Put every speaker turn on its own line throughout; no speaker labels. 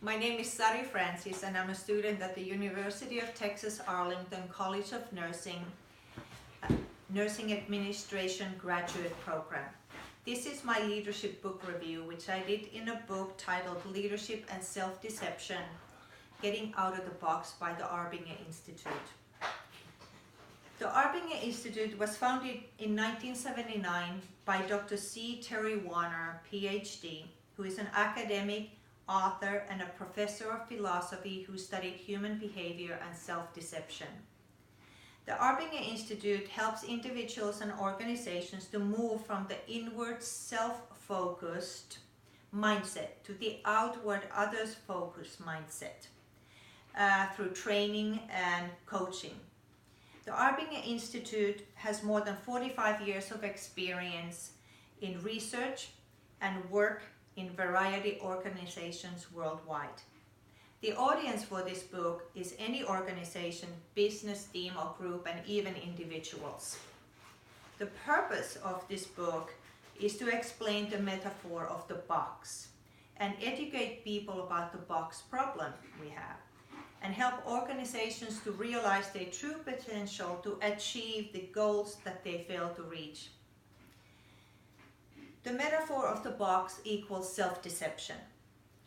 My name is Sari Francis and I'm a student at the University of Texas Arlington College of Nursing, Nursing Administration graduate program. This is my leadership book review, which I did in a book titled Leadership and Self-Deception, Getting Out of the Box by the Arbinger Institute. The Arbinger Institute was founded in 1979 by Dr. C. Terry Warner, PhD, who is an academic, author, and a professor of philosophy who studied human behavior and self-deception. The Arbinger Institute helps individuals and organizations to move from the inward self-focused mindset to the outward others-focused mindset through training and coaching. The Arbinger Institute has more than 45 years of experience in research and work in variety organizations worldwide. The audience for this book is any organization, business, team or group, and even individuals. The purpose of this book is to explain the metaphor of the box and educate people about the box problem we have, and help organizations to realize their true potential to achieve the goals that they fail to reach. The metaphor of the box equals self-deception,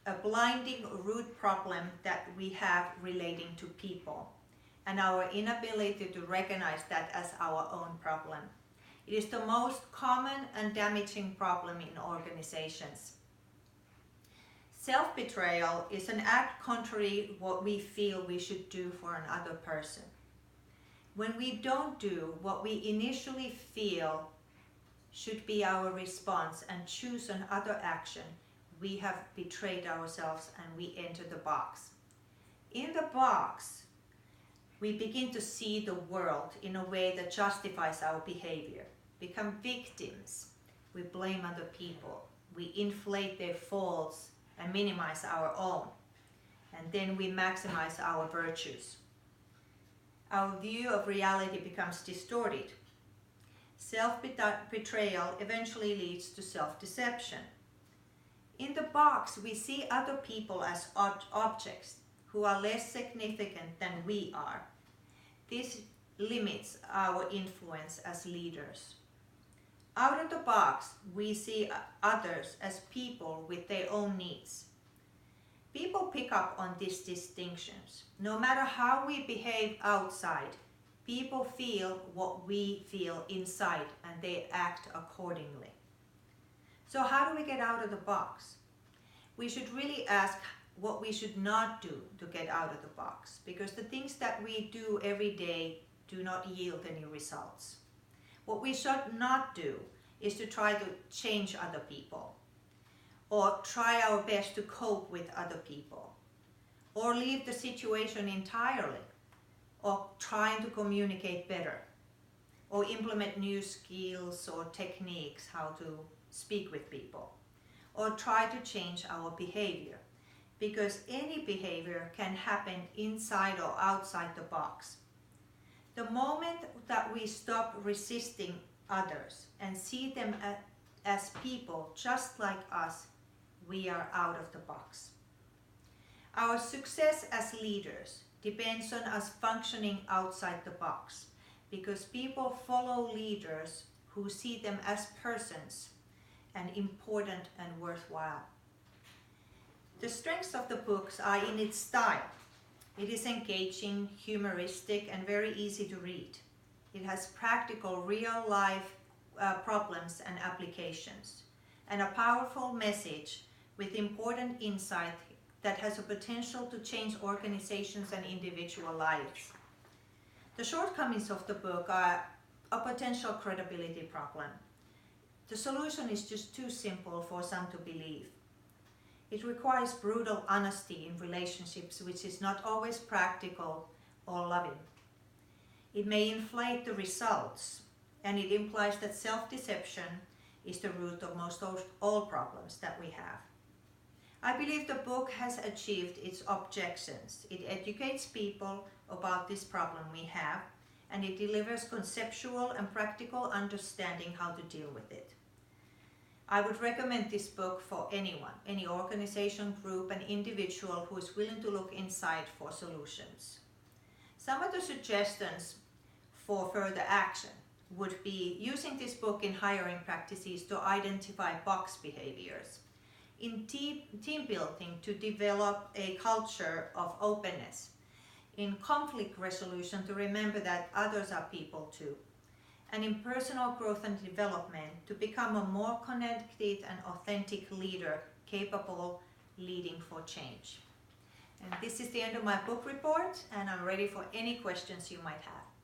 a blinding root problem that we have relating to people, and our inability to recognize that as our own problem. It is the most common and damaging problem in organizations. Self-betrayal is an act contrary to what we feel we should do for another person. When we don't do what we initially feel should be our response and choose another action, we have betrayed ourselves and we enter the box. In the box, we begin to see the world in a way that justifies our behavior, become victims. We blame other people, we inflate their faults and minimize our own, and then we maximize our virtues. Our view of reality becomes distorted. Self-betrayal eventually leads to self-deception. In the box, we see other people as objects who are less significant than we are. This limits our influence as leaders. Out of the box, we see others as people with their own needs. People pick up on these distinctions. No matter how we behave outside, people feel what we feel inside and they act accordingly. So how do we get out of the box? We should really ask what we should not do to get out of the box, because the things that we do every day do not yield any results. What we should not do is to try to change other people, or try our best to cope with other people, or leave the situation entirely, or trying to communicate better, or implement new skills or techniques how to speak with people, or try to change our behavior, because any behavior can happen inside or outside the box. The moment that we stop resisting others and see them as people just like us, we are out of the box. Our success as leaders depends on us functioning outside the box, because people follow leaders who see them as persons and important and worthwhile. The strengths of the books are in its style. It is engaging, humoristic, and very easy to read. It has practical, real-life problems and applications, and a powerful message with important insight that has a potential to change organizations and individual lives. The shortcomings of the book are a potential credibility problem. The solution is just too simple for some to believe. It requires brutal honesty in relationships, which is not always practical or loving. It may inflate the results, and it implies that self-deception is the root of most all problems that we have. I believe the book has achieved its objectives. It educates people about this problem we have, and it delivers conceptual and practical understanding how to deal with it. I would recommend this book for anyone, any organization, group, and individual who is willing to look inside for solutions. Some of the suggestions for further action would be using this book in hiring practices to identify box behaviors, in team building to develop a culture of openness, in conflict resolution to remember that others are people too, and in personal growth and development to become a more connected and authentic leader capable leading for change. And this is the end of my book report, and I'm ready for any questions you might have.